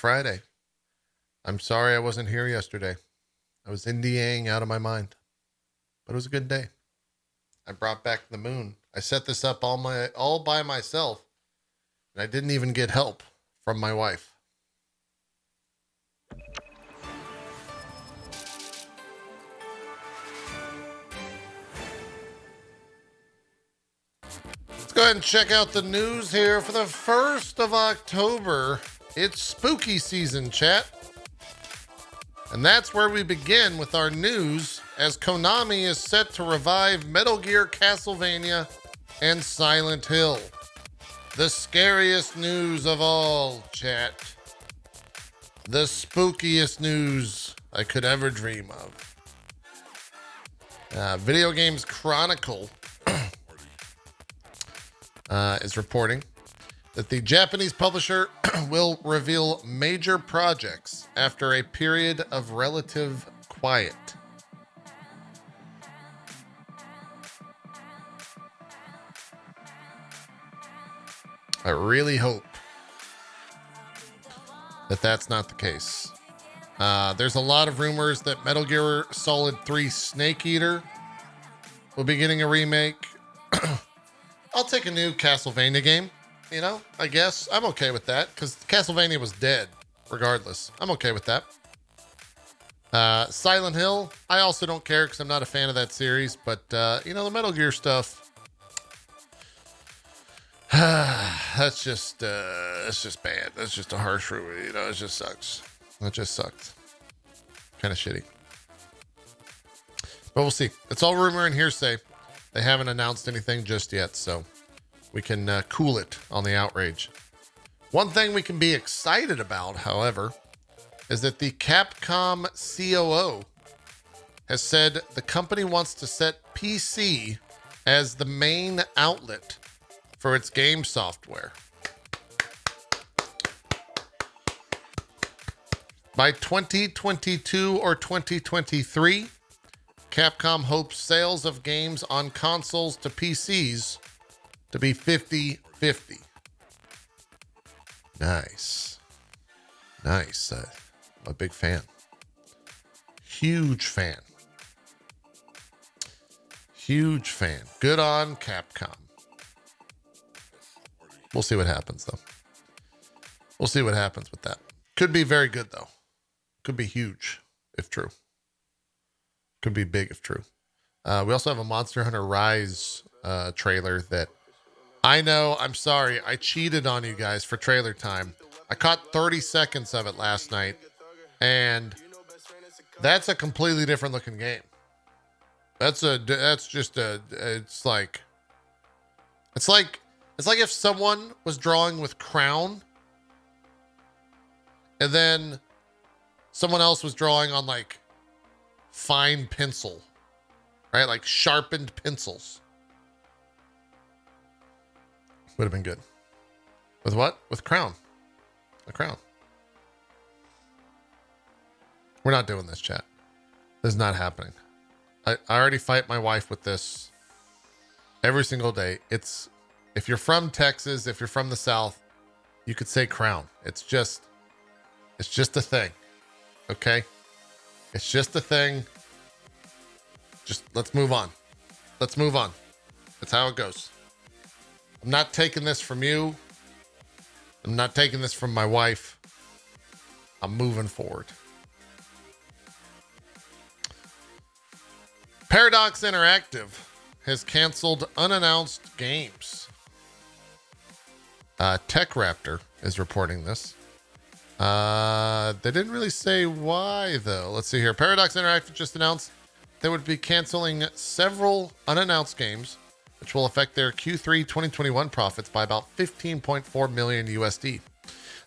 Friday. I'm sorry I wasn't here yesterday. I was Indiaing out of my mind. But it was a good day. I brought back the moon. I set this up all by myself. And I didn't even get help from my wife. Let's go ahead and check out the news here for the 1st of October. It's spooky season, chat. And that's where we begin with our news, as Konami is set to revive Metal Gear, Castlevania, and Silent Hill. The scariest news of all, chat. The spookiest news I could ever dream of. Video Games Chronicle is reporting that the Japanese publisher will reveal major projects after a period of relative quiet. I really hope that that's not the case. There's a lot of rumors that Metal Gear Solid 3 Snake Eater will be getting a remake. I'll take a new Castlevania game, you know, I guess. I'm okay with that because Castlevania was dead regardless. I'm okay with that. Silent Hill, I also don't care because I'm not a fan of that series, but, you know, the Metal Gear stuff, that's just bad. That's just a harsh review, you know, it just sucks. It just sucked. Kind of shitty. But we'll see. It's all rumor and hearsay. They haven't announced anything just yet, so we can cool it on the outrage. One thing we can be excited about, however, is that the Capcom COO has said the company wants to set PC as the main outlet for its game software. By 2022 or 2023, Capcom hopes sales of games on consoles to PCs to be 50-50. Nice. Nice. I'm a big fan. Huge fan. Huge fan. Good on Capcom. We'll see what happens, though. We'll see what happens with that. Could be very good, though. Could be huge, if true. Could be big, if true. We also have a Monster Hunter Rise trailer that I know, I'm sorry, I cheated on you guys for trailer time. I caught 30 seconds of it last night, and that's a completely different looking game. It's like if someone was drawing with Crown and then someone else was drawing on like fine pencil, right? Like sharpened pencils. Would have been good. With what? With Crown. A Crown. We're not doing this, chat. This is not happening. I already fight my wife with this every single day. If you're from Texas, if you're from the South, you could say Crown. It's just a thing. Okay? It's just a thing. Just let's move on. Let's move on. That's how it goes. I'm not taking this from you. I'm not taking this from my wife. I'm moving forward. Paradox Interactive has canceled unannounced games. Tech Raptor is reporting this. They didn't really say why, though. Let's see here. Paradox Interactive just announced they would be canceling several unannounced games, which will affect their Q3 2021 profits by about 15.4 million USD.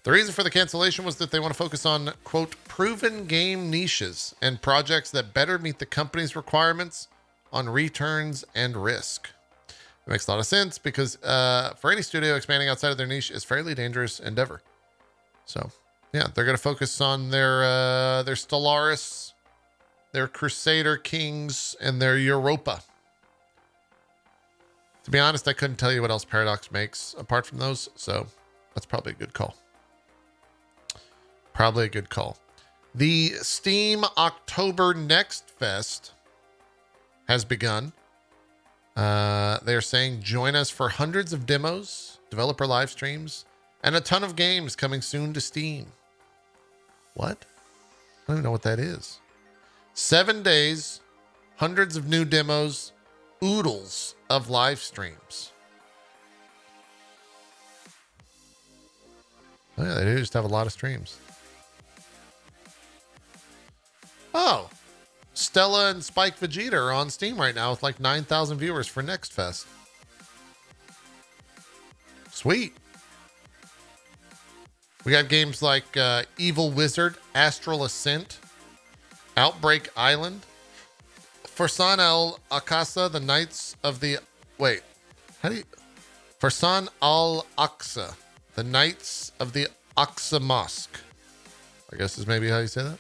The reason for the cancellation was that they want to focus on, quote, proven game niches and projects that better meet the company's requirements on returns and risk. It makes a lot of sense because for any studio, expanding outside of their niche is a fairly dangerous endeavor. So, yeah, they're going to focus on their Stellaris, their Crusader Kings, and their Europa. To be honest, I couldn't tell you what else Paradox makes apart from those, so that's probably a good call. Probably a good call. The Steam October Next Fest has begun. They're saying join us for hundreds of demos, developer live streams, and a ton of games coming soon to Steam. What? I don't even know what that is. 7 days, hundreds of new demos, oodles of live streams. Oh, yeah, they do just have a lot of streams. Oh, Stella and Spike Vegeta are on Steam right now with like 9,000 viewers for Next Fest. Sweet. We got games like Evil Wizard, Astral Ascent, Outbreak Island, Farsan al Aqsa, the Knights of the... Wait, how do you... Farsan al Aqsa, the Knights of the Aqsa Mosque. I guess is maybe how you say that.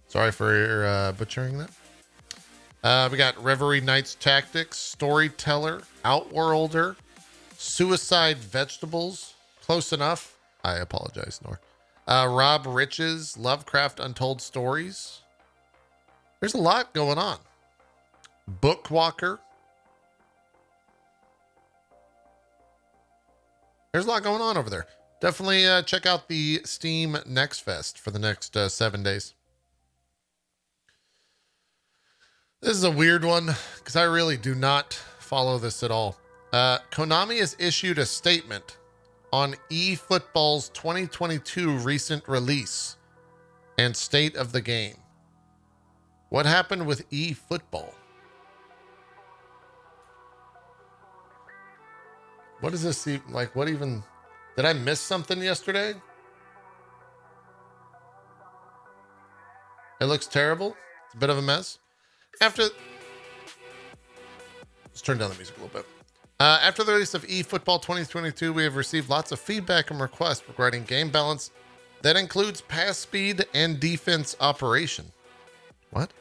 Sorry for butchering that. We got Reverie Knights Tactics, Storyteller, Outworlder, Suicide Vegetables. Close enough. I apologize, Nor. Rob Riches, Lovecraft Untold Stories. There's a lot going on. Bookwalker. There's a lot going on over there. Definitely check out the Steam Next Fest for the next 7 days. This is a weird one because I really do not follow this at all. Konami has issued a statement on eFootball's 2022 recent release and state of the game. What happened with eFootball? What does this seem like? What even... Did I miss something yesterday? It looks terrible. It's a bit of a mess. Let's turn down the music a little bit. After the release of eFootball 2022, we have received lots of feedback and requests regarding game balance that includes pass speed and defense operation. What?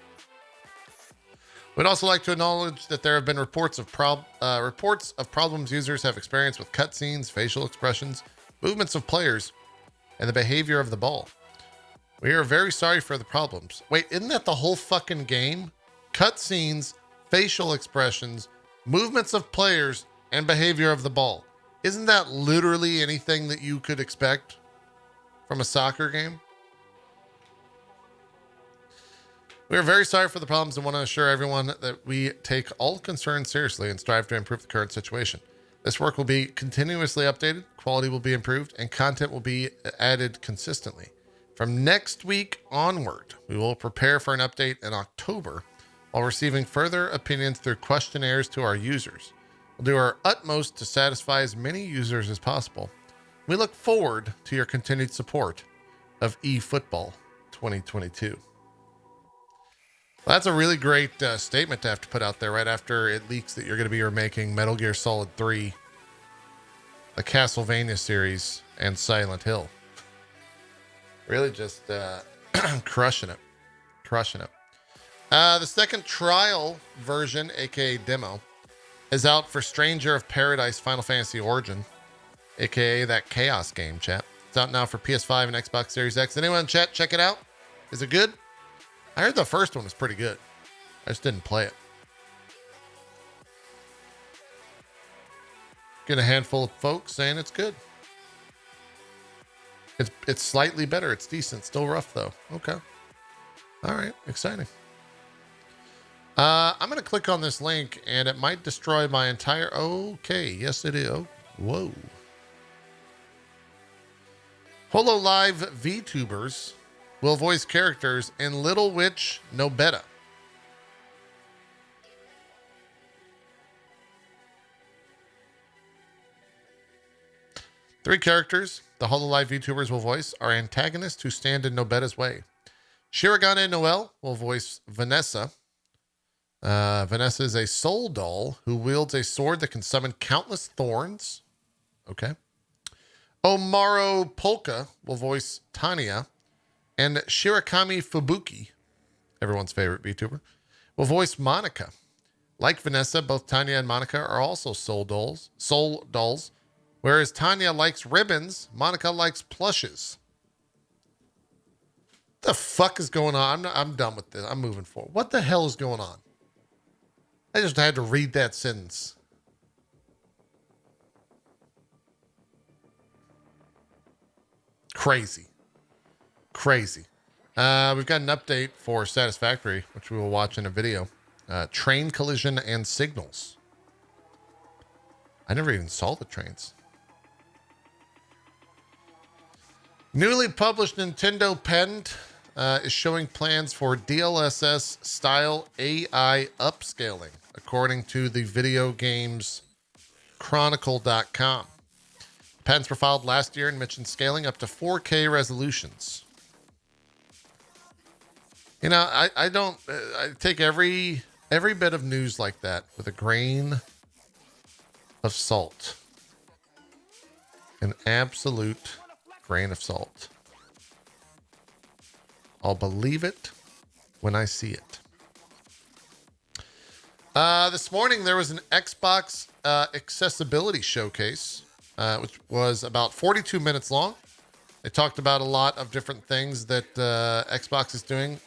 We'd also like to acknowledge that there have been reports of problems users have experienced with cutscenes, facial expressions, movements of players, and the behavior of the ball. We are very sorry for the problems. Wait, isn't that the whole fucking game? Cutscenes, facial expressions, movements of players, and behavior of the ball. Isn't that literally anything that you could expect from a soccer game? We are very sorry for the problems and want to assure everyone that we take all concerns seriously and strive to improve the current situation. This work will be continuously updated, quality will be improved, and content will be added consistently. From next week onward, we will prepare for an update in October while receiving further opinions through questionnaires to our users. We'll do our utmost to satisfy as many users as possible. We look forward to your continued support of eFootball 2022. Well, that's a really great statement to have to put out there right after it leaks that you're going to be remaking Metal Gear Solid 3, the Castlevania series, and Silent Hill. Really just crushing it. Crushing it. The second trial version, aka demo, is out for Stranger of Paradise Final Fantasy Origin, aka that Chaos game, chat. It's out now for PS5 and Xbox Series X. Anyone in chat check it out? Is it good? I heard the first one was pretty good. I just didn't play it. Get a handful of folks saying it's good. It's slightly better. It's decent. Still rough though. Okay. All right. Exciting. I'm going to click on this link and it might destroy my entire... Okay. Yes, it is. Oh, whoa. Hololive VTubers will voice characters in Little Witch No Beta. Three characters the Hololive VTubers will voice are antagonists who stand in Nobetta's way. Shirogane Noel will voice Vanessa. Vanessa is a soul doll who wields a sword that can summon countless thorns. Okay. Omaro Polka will voice Tanya. And Shirakami Fubuki, everyone's favorite VTuber, will voice Monica. Like Vanessa, both Tanya and Monica are also soul dolls. Whereas Tanya likes ribbons, Monica likes plushes. the fuck is going on? I'm done with this. I'm moving forward. What the hell is going on? I just had to read that sentence. Crazy. Crazy. We've got an update for Satisfactory, which we will watch in a video. Train collision and signals. I never even saw the trains. Newly published Nintendo Patent is showing plans for DLSS style AI upscaling, according to the video games chronicle.com. Patents were filed last year and mentioned scaling up to 4K resolutions. You know, I don't, I take every bit of news like that with a grain of salt. An absolute grain of salt. I'll believe it when I see it. This morning, there was an Xbox accessibility showcase, which was about 42 minutes long. They talked about a lot of different things that Xbox is doing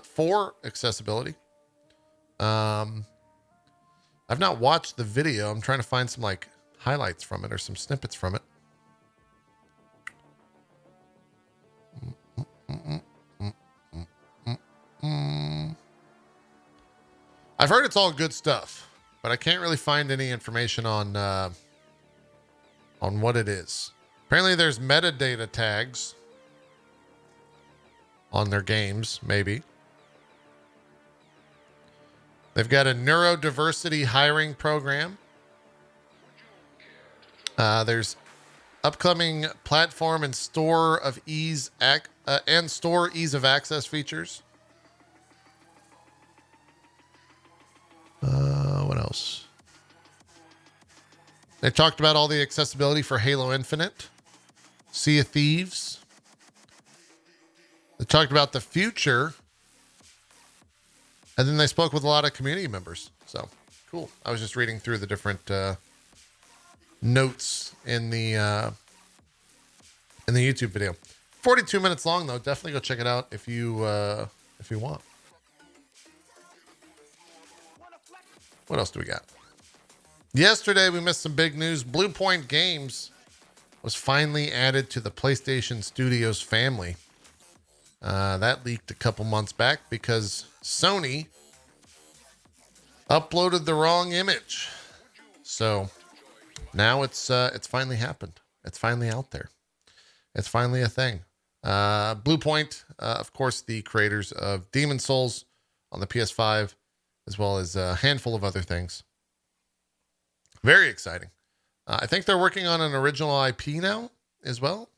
for accessibility. I've not watched the video. I'm trying to find some like highlights from it or some snippets from it. I've heard it's all good stuff, but I can't really find any information on what it is. Apparently there's metadata tags on their games, maybe. They've got a neurodiversity hiring program. There's upcoming platform and store ease of access features. What else? They talked about all the accessibility for Halo Infinite, Sea of Thieves. They talked about the future. And then they spoke with a lot of community members. So cool. I was just reading through the different notes in the YouTube video. 42 minutes long though. Definitely go check it out if you want. What else do we got? Yesterday we missed some big news. Blue Point Games was finally added to the PlayStation Studios family. That leaked a couple months back because Sony uploaded the wrong image. So now it's finally happened. It's finally out there. It's finally a thing. Blue Point, of course, the creators of Demon's Souls on the PS5, as well as a handful of other things. Very exciting. I think they're working on an original IP now as well,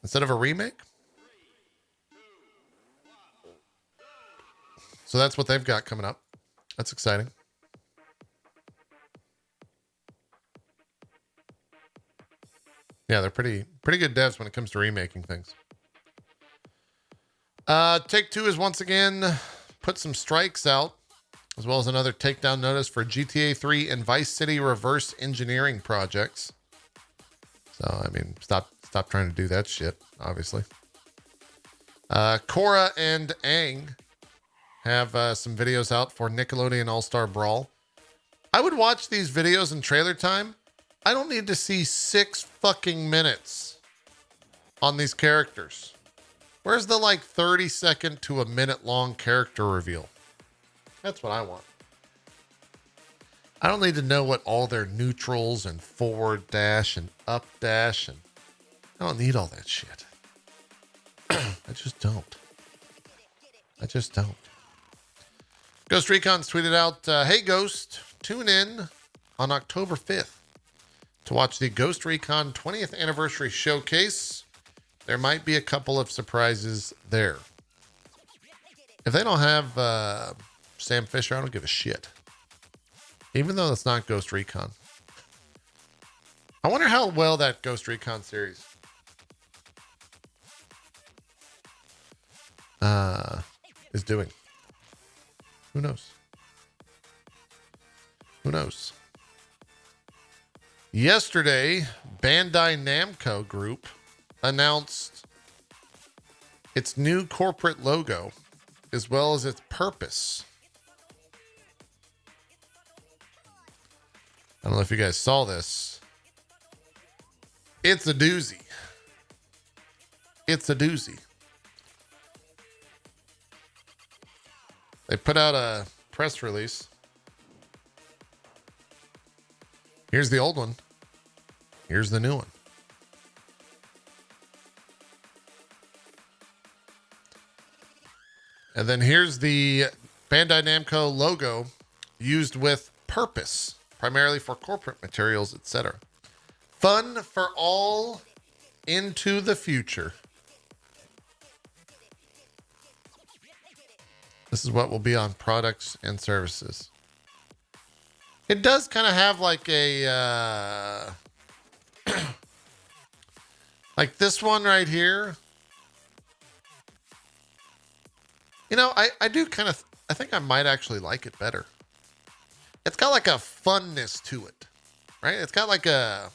instead of a remake. So that's what they've got coming up. That's exciting. Yeah, they're pretty good devs when it comes to remaking things. Take-Two has once again put some strikes out, as well as another takedown notice for GTA 3 and Vice City reverse engineering projects. So, I mean, stop trying to do that shit, obviously. Korra and Aang have some videos out for Nickelodeon All-Star Brawl. I would watch these videos in trailer time. I don't need to see 6 fucking minutes on these characters. Where's the like 30-second to a minute long character reveal? That's what I want. I don't need to know what all their neutrals and forward dash and up dash, and I don't need all that shit. I just don't. Ghost Recon's tweeted out, hey Ghost, tune in on October 5th to watch the Ghost Recon 20th anniversary showcase. There might be a couple of surprises there. If they don't have Sam Fisher, I don't give a shit. Even though it's not Ghost Recon. I wonder how well that Ghost Recon series is doing. Who knows? Yesterday, Bandai Namco Group announced its new corporate logo, as well as its purpose. I don't know if you guys saw this. It's a doozy. It's a doozy. They put out a press release. Here's the old one. Here's the new one. And then here's the Bandai Namco logo used with purpose, primarily for corporate materials, etc. Fun for all into the future. This is what will be on products and services. It does kind of have like a, like this one right here. You know, I do kind of, I think I might actually like it better. It's got like a funness to it, right? It's got like a,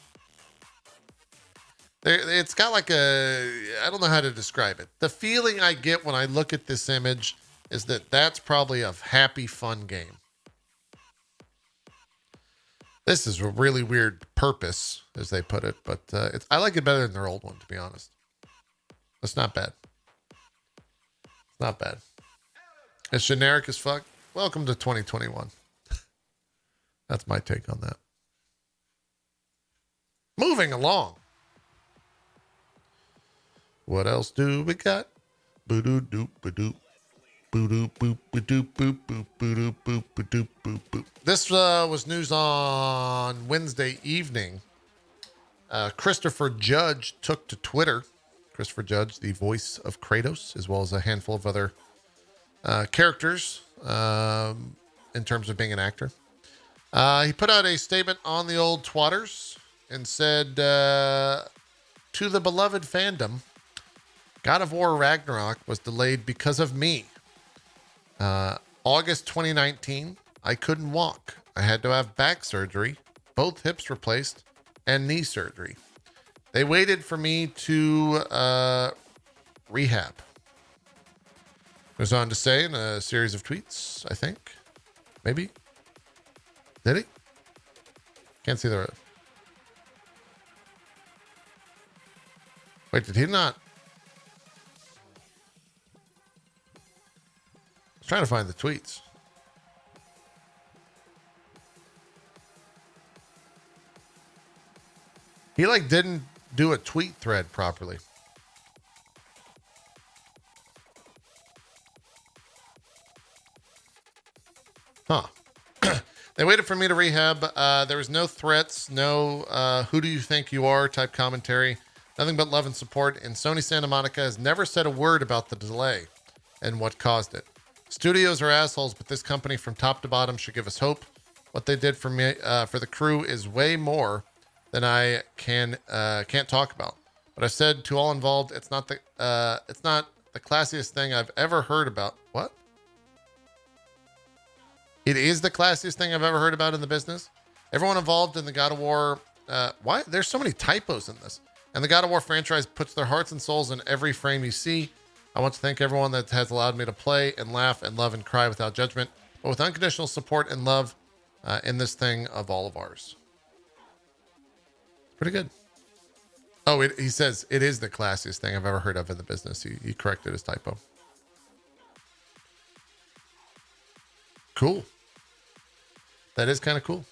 it's got like a, I don't know how to describe it. The feeling I get when I look at this image is that that's probably a happy, fun game. This is a really weird purpose, as they put it, but it's, I like it better than their old one, to be honest. It's not bad. It's not bad. It's generic as fuck. Welcome to 2021. That's my take on that. Moving along. What else do we got? Boo-doo-doop, ba-doop. Boo-doop, boop, ba-doop, boop, boop, boo-doop, boop, ba-doop, boop, boop. This was news on Wednesday evening. Christopher Judge took to Twitter. Christopher Judge, the voice of Kratos, as well as a handful of other characters in terms of being an actor. He put out a statement on the old twatters and said, to the beloved fandom, God of War Ragnarok was delayed because of me. August 2019, I couldn't walk. I had to have back surgery, both hips replaced, and knee surgery. They waited for me to rehab. Goes on to say in a series of tweets, I think. Maybe. Did he? Can't see the... Wait, did he not? I was trying to find the tweets. He like didn't do a tweet thread properly. Huh. They waited for me to rehab. There was no threats, no who do you think you are type commentary. Nothing but love and support. And Sony Santa Monica has never said a word about the delay and what caused it. Studios are assholes, but this company from top to bottom should give us hope. What they did for me, for the crew, is way more than I can't talk about. But I've said to all involved, it's not the classiest thing I've ever heard about. What? It is the classiest thing I've ever heard about in the business. Everyone involved in the God of War, why? There's so many typos in this. And the God of War franchise puts their hearts and souls in every frame you see. I want to thank everyone that has allowed me to play and laugh and love and cry without judgment, but with unconditional support and love in this thing of all of ours. Pretty good. Oh, he says it is the classiest thing I've ever heard of in the business. He corrected his typo. Cool. That is kind of cool.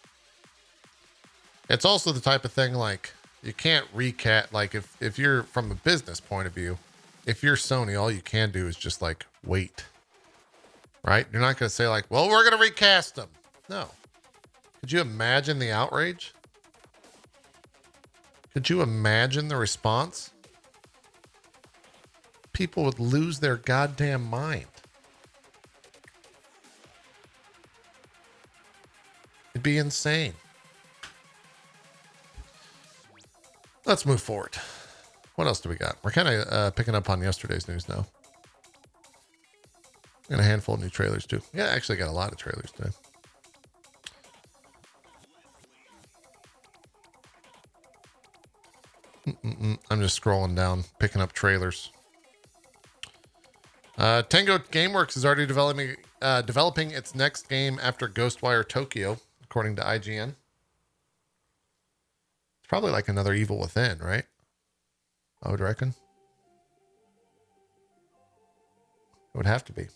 It's also the type of thing like you can't recast, like if you're from a business point of view, if you're Sony, all you can do is just like wait, right? You're not going to say like, well, we're going to recast them. No. Could you imagine the outrage? Could you imagine the response? People would lose their goddamn mind. It'd be insane. Let's move forward. What else do we got? We're kind of picking up on yesterday's news now. And a handful of new trailers too. Yeah, I actually got a lot of trailers today. I'm just scrolling down, picking up trailers. Tango Gameworks is already developing its next game after Ghostwire Tokyo, according to IGN. It's probably like another Evil Within, right? I would reckon. It would have to be.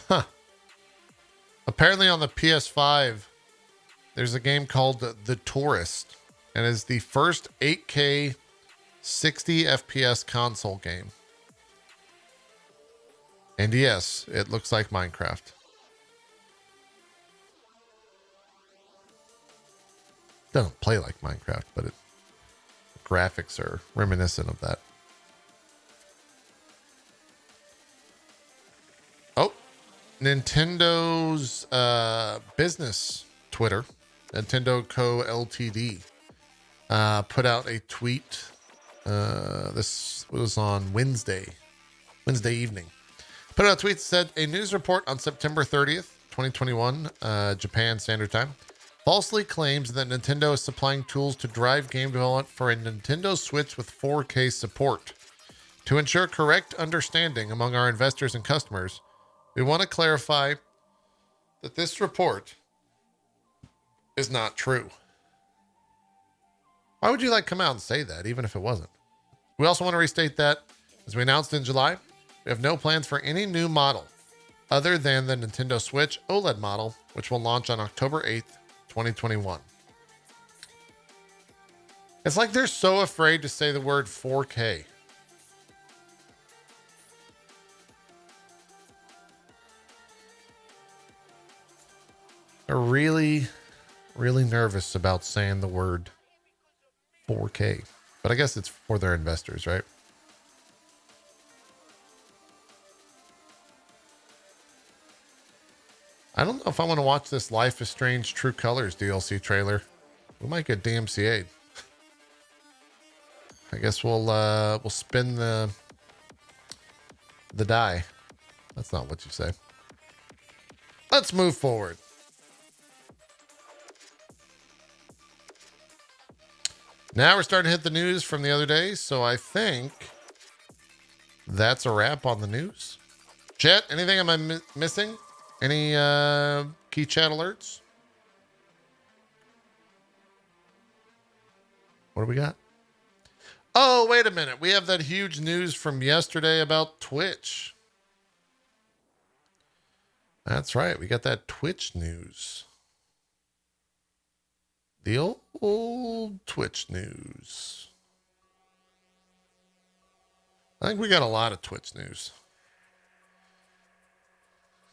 Huh. Apparently on the PS5, there's a game called The Tourist, and is the first 8K 60 FPS console game. And yes, it looks like Minecraft. Doesn't play like Minecraft, but the graphics are reminiscent of that. Oh, Nintendo's business Twitter, Nintendo Co. Ltd. Put out a tweet. This was on Wednesday evening. Put out a tweet that said, a news report on September 30th, 2021, Japan Standard Time, falsely claims that Nintendo is supplying tools to drive game development for a Nintendo Switch with 4K support. To ensure correct understanding among our investors and customers, we want to clarify that this report is not true. Why would you come out and say that, even if it wasn't? We also want to restate that, as we announced in July, we have no plans for any new model other than the Nintendo Switch OLED model, which will launch on October 8th, 2021. It's like they're so afraid to say the word 4K. They're really, really nervous about saying the word 4K. But I guess it's for their investors, right? I don't know if I want to watch this Life is Strange True Colors DLC trailer. We might get DMCA'd. I guess we'll spin the die. That's not what you say. Let's move forward. Now we're starting to hit the news from the other day, so I think that's a wrap on the news. Chat, anything am I missing? Any key chat alerts? What do we got? Oh, wait a minute. We have that huge news from yesterday about Twitch. That's right. We got that Twitch news. The old Twitch news. I think we got a lot of Twitch news.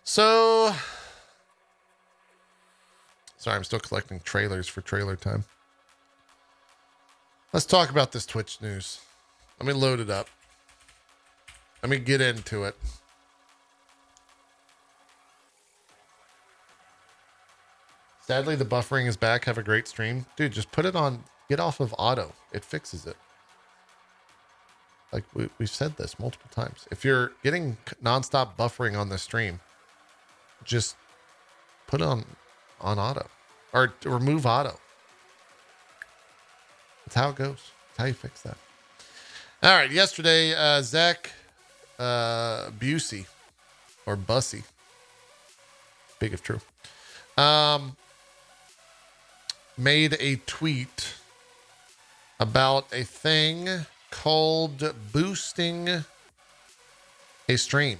So, sorry, I'm still collecting trailers for trailer time. Let's talk about this Twitch news. Let me load it up. Let me get into it. Sadly, the buffering is back. Have a great stream. Dude, just put it on. Get off of auto. It fixes it. Like we've said this multiple times. If you're getting nonstop buffering on the stream, just put it on auto. Or remove auto. That's how it goes. That's how you fix that. All right. Yesterday, Zach Busey, or Bussy, big if true, made a tweet about a thing called boosting a stream.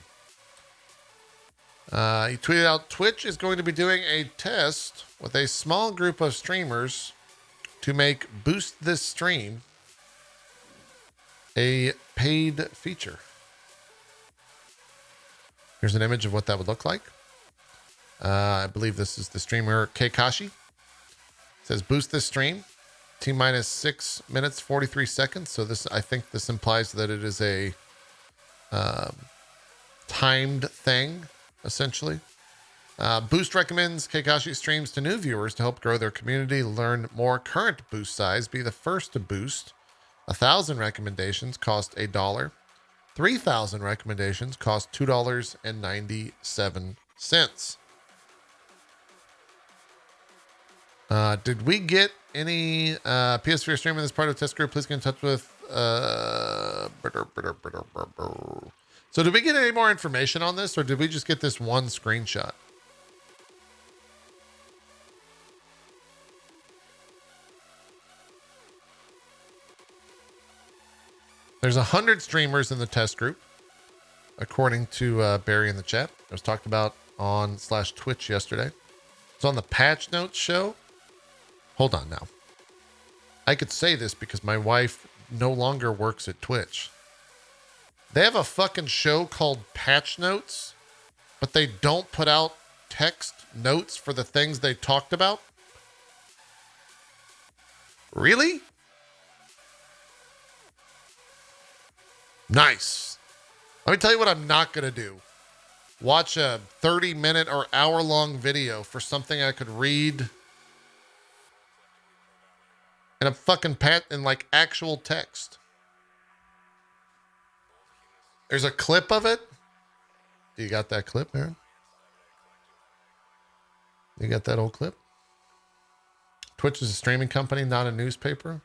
He tweeted out, Twitch is going to be doing a test with a small group of streamers to make Boost This Stream a paid feature. Here's an image of what that would look like. I believe this is the streamer Keikashi. It says boost this stream. T-minus 6 minutes, 43 seconds. So this, I think this implies that it is a timed thing, essentially. Boost recommends Keikashi streams to new viewers to help grow their community, learn more current boost size, be the first to boost. 1,000 recommendations cost $1. 3,000 recommendations cost $2.97. Did we get any PS4 streaming as part of the test group? Please get in touch with. So did we get any more information on this, or did we just get this one screenshot? There's 100 streamers in the test group, according to Barry in the chat. It was talked about on /Twitch yesterday. It's on the patch notes show. Hold on now. I could say this because my wife no longer works at Twitch. They have a fucking show called Patch Notes, but they don't put out text notes for the things they talked about. Really? Nice. Let me tell you what I'm not going to do. Watch a 30-minute or hour-long video for something I could read in a fucking in like actual text. There's a clip of it. Do you got that clip, Aaron? You got that old clip? Twitch is a streaming company, not a newspaper.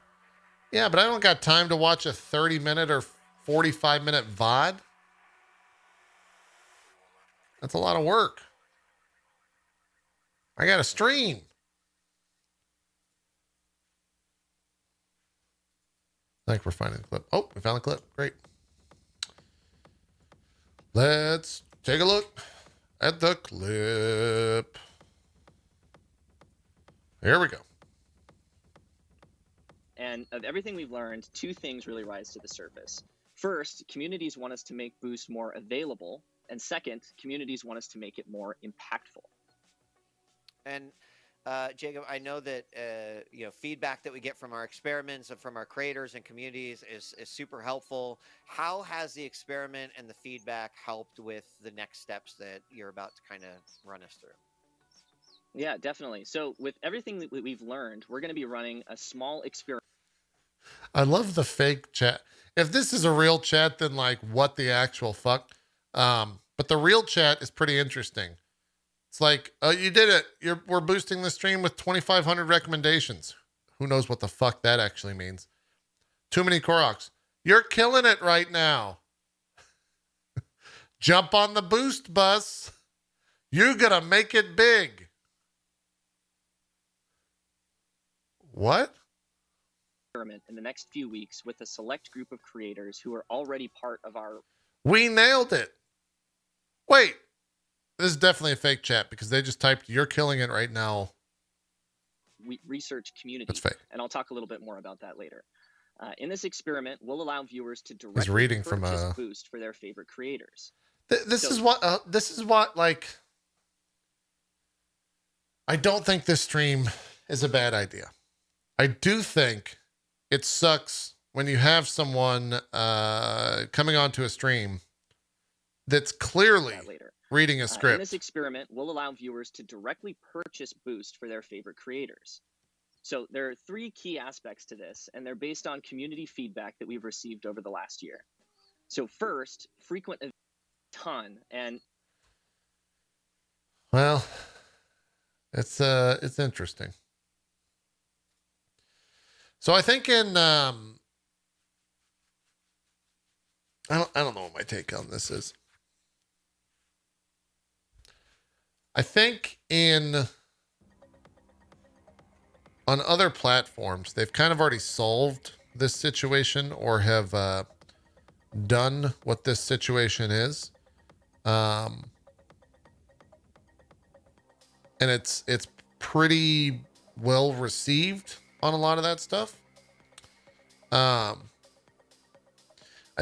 Yeah, but I don't got time to watch a 30-minute or 45-minute VOD. That's a lot of work. I got to stream. I think we're finding the clip. Oh, we found the clip. Great. Let's take a look at the clip. Here we go. And of everything we've learned, two things really rise to the surface. First, communities want us to make Boost more available. And second, communities want us to make it more impactful. And Jacob, I know that feedback that we get from our experiments and from our creators and communities is super helpful. How has the experiment and the feedback helped with the next steps that you're about to kind of run us through? Yeah, definitely. So with everything that we've learned, we're going to be running a small experiment. I love the fake chat. If this is a real chat, then like what the actual fuck? But the real chat is pretty interesting. It's like, oh, you did it. We're boosting the stream with 2,500 recommendations. Who knows what the fuck that actually means? Too many Koroks. You're killing it right now. Jump on the boost bus. You're gonna make it big. What? In the next few weeks with a select group of creators who are already part of our... We nailed it. Wait. This is definitely a fake chat because they just typed, you're killing it right now. Research community. That's fake. And I'll talk a little bit more about that later. In this experiment, we'll allow viewers to directly reading purchase from a Boost for their favorite creators. This is what like, I don't think this stream is a bad idea. I do think it sucks when you have someone coming onto a stream that's clearly reading a script. In this experiment, we'll allow viewers to directly purchase Boost for their favorite creators. So there are three key aspects to this, and they're based on community feedback that we've received over the last year. So first, frequent ton, and well, it's interesting. So I think in I don't know what my take on this is. I think on other platforms, they've kind of already solved this situation or have done what this situation is. And it's pretty well received on a lot of that stuff. I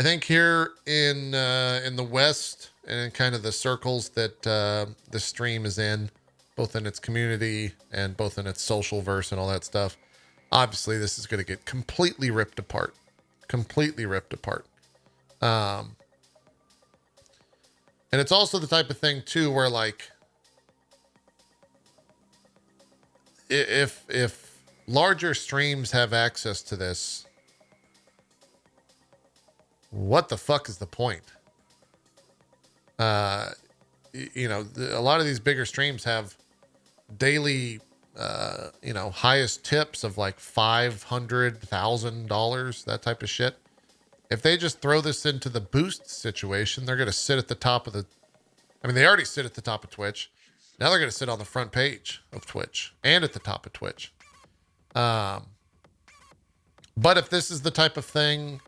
think here in the West and in kind of the circles that the stream is in, both in its community and both in its social verse and all that stuff, obviously this is going to get completely ripped apart. And it's also the type of thing too where like if larger streams have access to this, what the fuck is the point? A lot of these bigger streams have daily highest tips of like $500,000, that type of shit. If they just throw this into the boost situation, they're going to sit at the top of they already sit at the top of Twitch. Now they're going to sit on the front page of Twitch and at the top of Twitch. But if this is the type of thing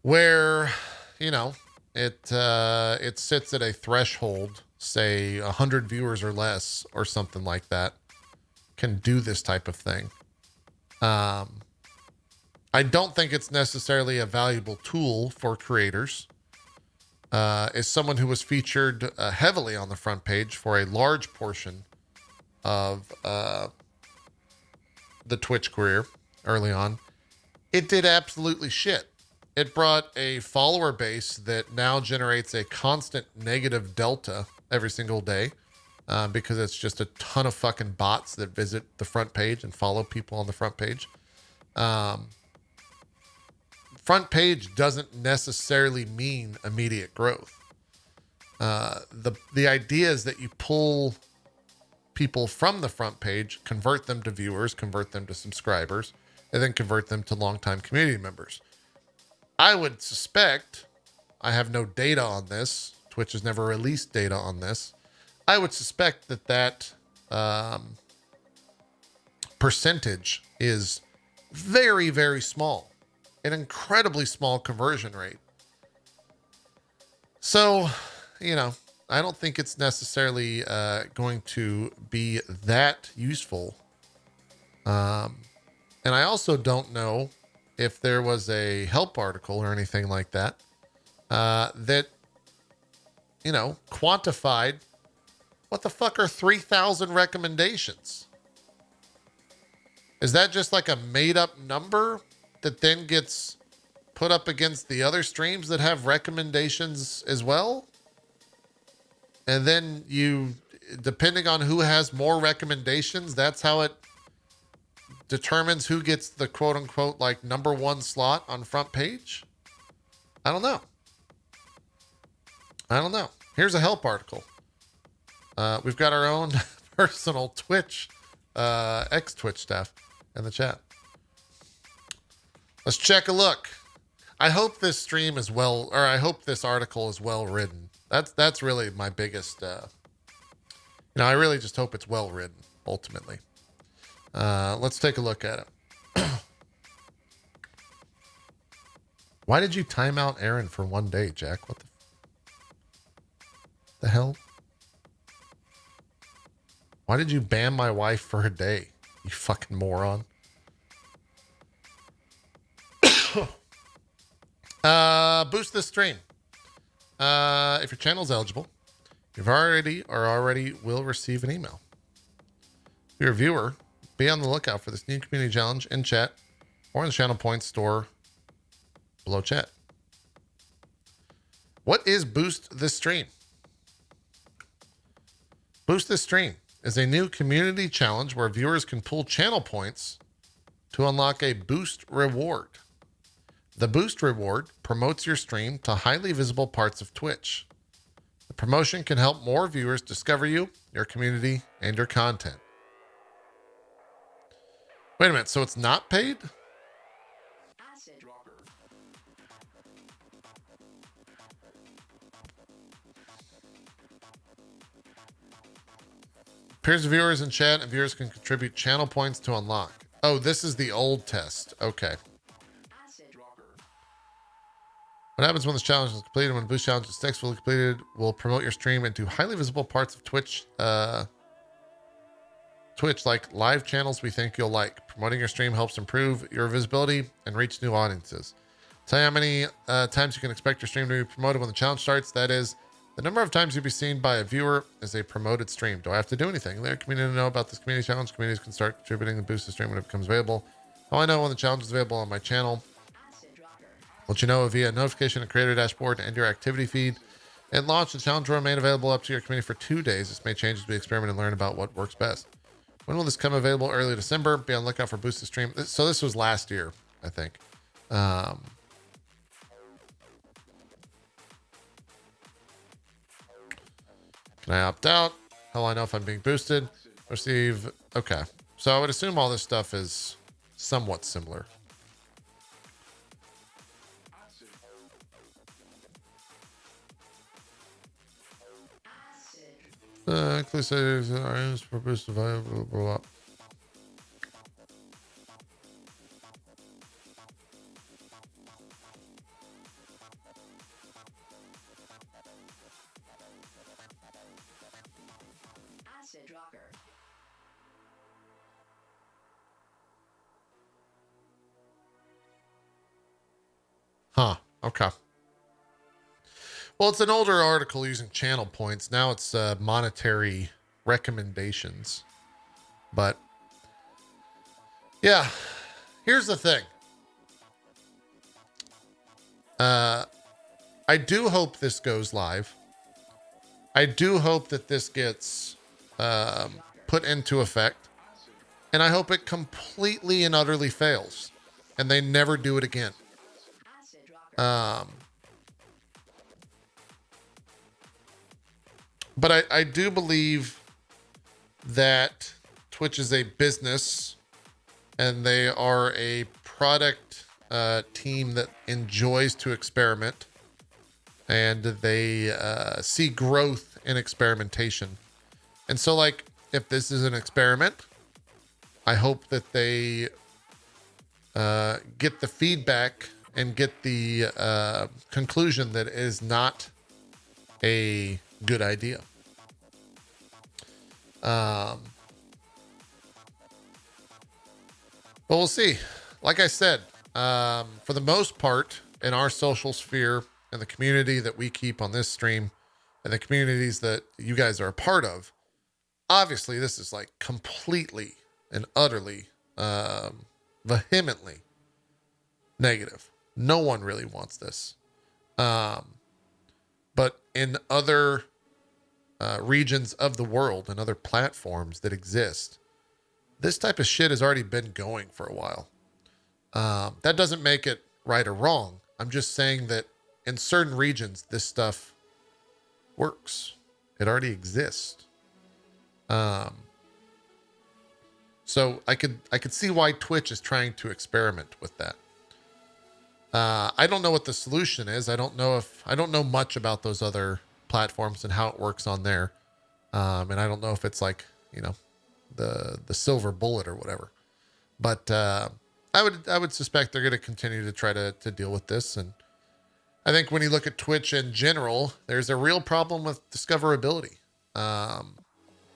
where, it sits at a threshold, say 100 viewers or less or something like that, can do this type of thing. I don't think it's necessarily a valuable tool for creators. As someone who was featured heavily on the front page for a large portion of the Twitch career early on, it did absolutely shit. It brought a follower base that now generates a constant negative delta every single day because it's just a ton of fucking bots that visit the front page and follow people on the front page. Front page doesn't necessarily mean immediate growth. The idea is that you pull people from the front page, convert them to viewers, convert them to subscribers, and then convert them to longtime community members. I would suspect, I have no data on this, Twitch has never released data on this, I would suspect that percentage is very, very small. An incredibly small conversion rate. So, I don't think it's necessarily going to be that useful. And I also don't know if there was a help article or anything like that that, quantified what the fuck are 3,000 recommendations? Is that just like a made up number that then gets put up against the other streams that have recommendations as well? And then depending on who has more recommendations, that's how it determines who gets the quote unquote like number one slot on front page? I don't know. Here's a help article. We've got our own personal Twitch, ex-Twitch staff in the chat. Let's check a look. I hope this stream is I hope this article is well written. That's really my biggest, I really just hope it's well written, ultimately. Let's take a look at it. Why did you time out Aaron for 1 day, Jack? What the hell? Why did you ban my wife for a day? You fucking moron. Boost this stream. If your channel's eligible, you've already will receive an email. If you're a viewer, be on the lookout for this new community challenge in chat or in the channel points store below chat. What is Boost This Stream? Boost This Stream is a new community challenge where viewers can pull channel points to unlock a boost reward. The boost reward promotes your stream to highly visible parts of Twitch. The promotion can help more viewers discover you, your community, and your content. Wait a minute, so it's not paid? Appears to viewers in chat, and viewers can contribute channel points to unlock. Oh, this is the old test. Okay. What happens when this challenge is completed? When the boost challenge is successfully completed, will promote your stream into highly visible parts of Twitch. Twitch, like live channels we think you'll like. Promoting your stream helps improve your visibility and reach new audiences. Tell you how many times you can expect your stream to be promoted when the challenge starts. That is the number of times you'll be seen by a viewer as a promoted stream. Do I have to do anything? Let your community know about this community challenge. Communities can start contributing the boost to stream when it becomes available. How I know when the challenge is available on my channel? Let you know via notification and creator dashboard and your activity feed. At launch, the challenge will remain available up to your community for 2 days. This may change as we experiment and learn about what works best. When will this come available? Early December. Be on the lookout for Boost the Stream. So this was last year, I think. Can I opt out? How will I know if I'm being boosted? Receive. Okay. So I would assume all this stuff is somewhat similar. Inclusive items for boost of value, blah, blah, blah. Huh. Okay. Well, it's an older article using channel points. Now it's monetary recommendations. But yeah, here's the thing. I do hope this goes live. I do hope that this gets put into effect. And I hope it completely and utterly fails. And they never do it again. But I do believe that Twitch is a business and they are a product team that enjoys to experiment, and they see growth in experimentation. And so, like, if this is an experiment, I hope that they get the feedback and get the conclusion that it is not a good idea. But we'll see. Like I said, for the most part, in our social sphere and the community that we keep on this stream and the communities that you guys are a part of, obviously this is like completely and utterly, vehemently negative. No one really wants this. But in other regions of the world and other platforms that exist, this type of shit has already been going for a while. That doesn't make it right or wrong. I'm just saying that in certain regions, this stuff works. It already exists. So I could see why Twitch is trying to experiment with that. I don't know what the solution is. I don't know much about those other platforms and how it works on there. And I don't know if it's like, you know, the silver bullet or whatever. But I would suspect they're going to continue to try to deal with this. And I think when you look at Twitch in general, there's a real problem with discoverability.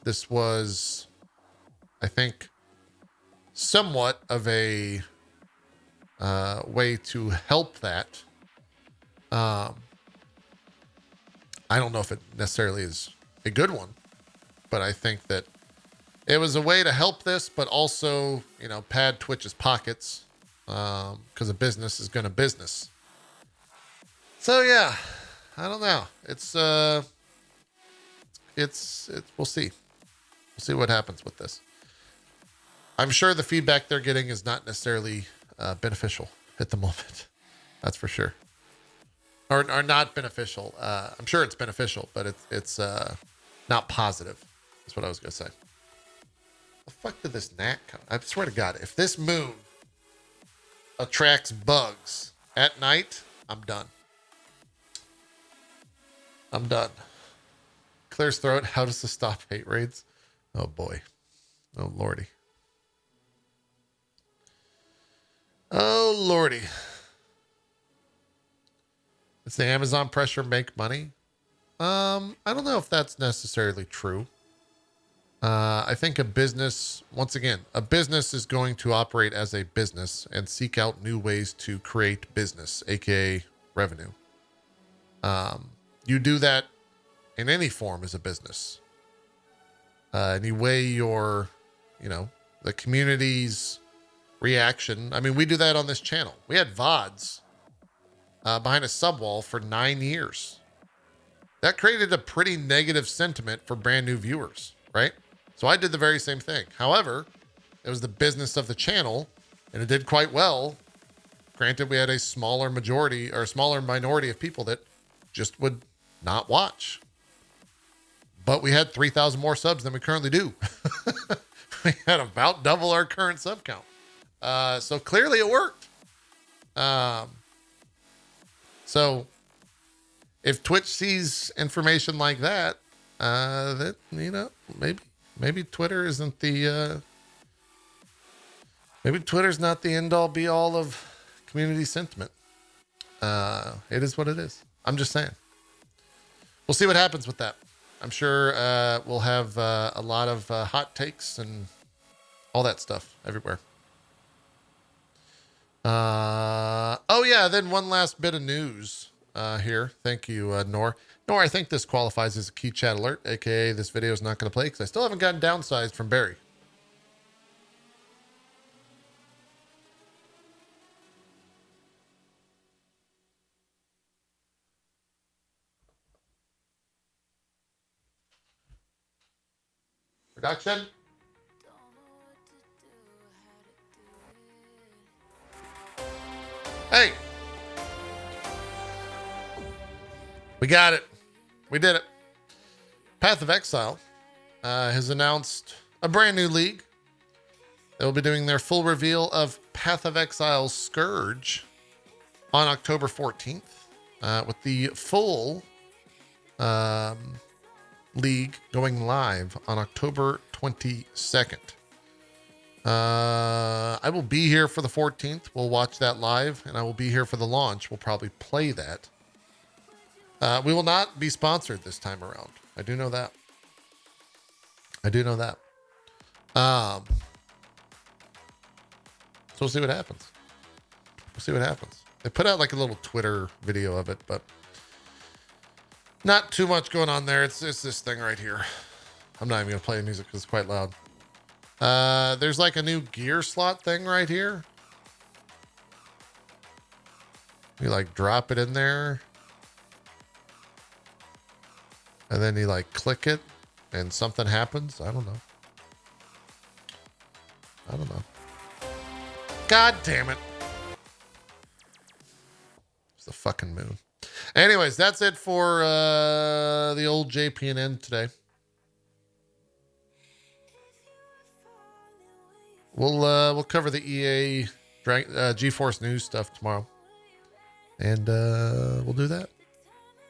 This was, I think, somewhat of a way to help that. I don't know if it necessarily is a good one, but I think that it was a way to help this, but also, you know, pad Twitch's pockets, because a business is going to business. So yeah, I don't know. It's we'll see. We'll see what happens with this. I'm sure the feedback they're getting is not necessarily beneficial at the moment. That's for sure. Or not beneficial. I'm sure it's beneficial, but it's not positive. That's what I was going to say. The fuck did this gnat come? I swear to God, if this moon attracts bugs at night, I'm done. I'm done. Clears throat. How does this stop hate raids? Oh boy. Oh lordy. Oh lordy. Does the Amazon pressure make money? I don't know if that's necessarily true. I think a business, once again, a business is going to operate as a business and seek out new ways to create business, aka revenue. You do that in any form as a business. And you weigh your, you know, the community's reaction. I mean, we do that on this channel. We had VODs behind a subwall for 9 years. That created a pretty negative sentiment for brand new viewers, right? So I did the very same thing. However, it was the business of the channel and it did quite well. Granted, we had a smaller majority or a smaller minority of people that just would not watch. but we had 3,000 more subs than we currently do. We had about double our current sub count. So clearly it worked. So if Twitch sees information like that, that, you know, maybe Twitter isn't the, maybe Twitter's not the end all be all of community sentiment. It is what it is. I'm just saying. We'll see what happens with that. I'm sure we'll have a lot of hot takes and all that stuff everywhere. Oh yeah, then one last bit of news here. Thank you, Nor. Nor, I think this qualifies as a key chat alert, aka this video is not going to play because I still haven't gotten downsized from Barry. Production. Hey, we got it. We did it. Path of Exile has announced a brand new league. They will be doing their full reveal of Path of Exile Scourge on October 14th, with the full league going live on October 22nd. I will be here for the 14th. We'll watch that live, and I will be here for the launch. We'll probably play that. We will not be sponsored this time around. I do know that. So we'll see what happens. They put out like a little Twitter video of it, but not too much going on there. It's this thing right here. I'm not even going to play the music because it's quite loud. There's like a new gear slot thing right here. You like drop it in there. And then you like click it and something happens. I don't know. God damn it. It's the fucking moon. Anyways, that's it for the old JPNN today. We'll cover the EA GeForce News stuff tomorrow. And we'll do that.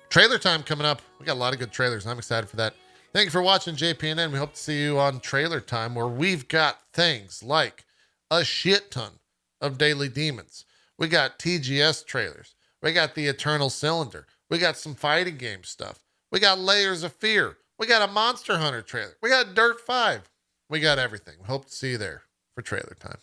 Trailer time coming up. We got a lot of good trailers. I'm excited for that. Thank you for watching JPNN. We hope to see you on Trailer Time, where we've got things like a shit ton of Daily Demons. We got TGS trailers. We got the Eternal Cylinder. We got some fighting game stuff. We got Layers of Fear. We got a Monster Hunter trailer. We got Dirt 5. We got everything. We hope to see you there for Trailer Time.